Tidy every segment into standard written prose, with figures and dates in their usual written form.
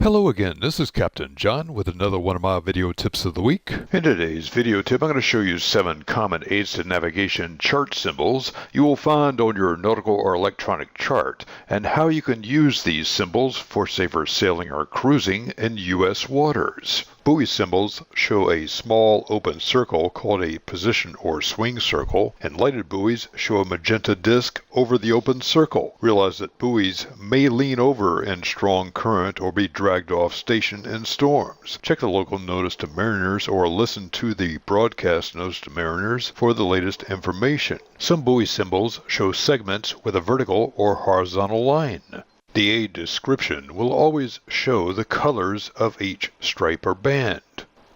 Hello again, this is Captain John with another one of my video tips of the week. In today's video tip, I'm going to show you 7 common aids to navigation chart symbols you will find on your nautical or electronic chart, and how you can use these symbols for safer sailing or cruising in U.S. waters. Buoy symbols show a small open circle called a position or swing circle, and lighted buoys show a magenta disc over the open circle. Realize that buoys may lean over in strong current or be dragged off station in storms. Check the local notice to mariners or listen to the broadcast notice to mariners for the latest information. Some buoy symbols show segments with a vertical or horizontal line. The aid description will always show the colors of each stripe or band.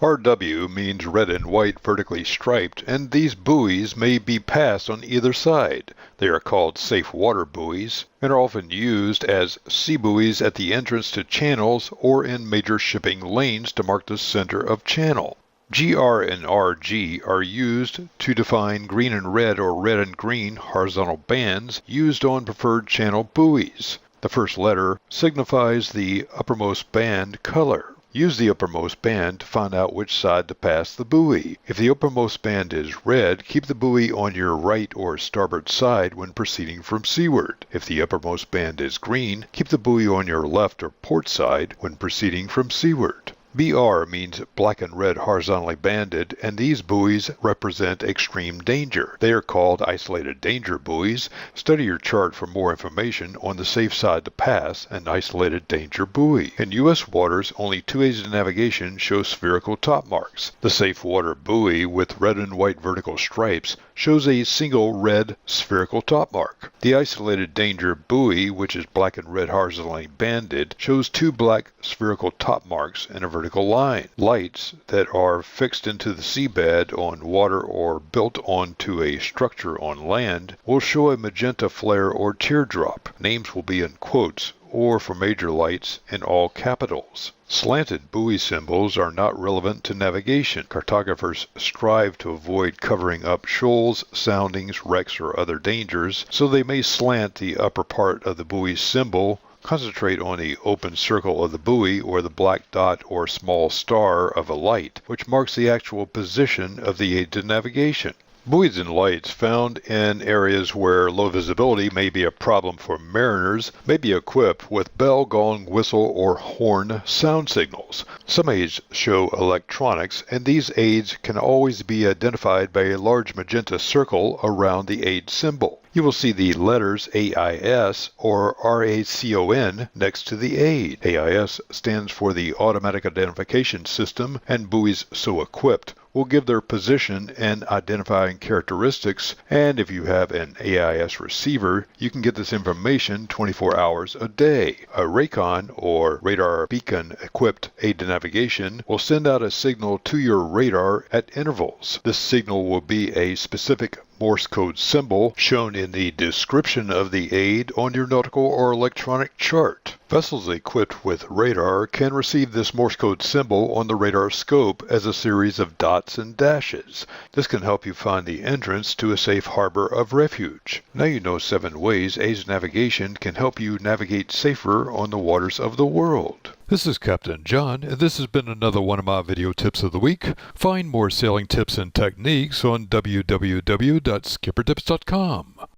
RW means red and white vertically striped, and these buoys may be passed on either side. They are called safe water buoys and are often used as sea buoys at the entrance to channels or in major shipping lanes to mark the center of channel. GR and RG are used to define green and red or red and green horizontal bands used on preferred channel buoys. The first letter signifies the uppermost band color. Use the uppermost band to find out which side to pass the buoy. If the uppermost band is red, keep the buoy on your right or starboard side when proceeding from seaward. If the uppermost band is green, keep the buoy on your left or port side when proceeding from seaward. BR means black and red horizontally banded, and these buoys represent extreme danger. They are called isolated danger buoys. Study your chart for more information on the safe side to pass an isolated danger buoy. In U.S. waters, only 2 aids to navigation show spherical top marks. The safe water buoy with red and white vertical stripes shows a single red spherical top mark. The isolated danger buoy, which is black and red horizontally banded, shows 2 black spherical top marks in a vertical line. Lights that are fixed into the seabed on water or built onto a structure on land will show a magenta flare or teardrop. Names will be in quotes, or for major lights in all capitals. Slanted buoy symbols are not relevant to navigation. Cartographers strive to avoid covering up shoals, soundings, wrecks, or other dangers, so they may slant the upper part of the buoy symbol. Concentrate on the open circle of the buoy or the black dot or small star of a light, which marks the actual position of the aid to navigation. Buoys and lights found in areas where low visibility may be a problem for mariners may be equipped with bell, gong, whistle, or horn sound signals. Some aids show electronics, and these aids can always be identified by a large magenta circle around the aid symbol. You will see the letters AIS or RACON next to the aid. AIS stands for the Automatic Identification System, and buoys so equipped will give their position and identifying characteristics, and if you have an AIS receiver, you can get this information 24 hours a day. A RACON or radar beacon equipped aid to navigation will send out a signal to your radar at intervals. This signal will be a specific Morse code symbol shown in the description of the aid on your nautical or electronic chart. Vessels equipped with radar can receive this Morse code symbol on the radar scope as a series of dots and dashes. This can help you find the entrance to a safe harbor of refuge. Now you know 7 ways aids navigation can help you navigate safer on the waters of the world. This is Captain John, and this has been another one of my video tips of the week. Find more sailing tips and techniques on www.skippertips.com.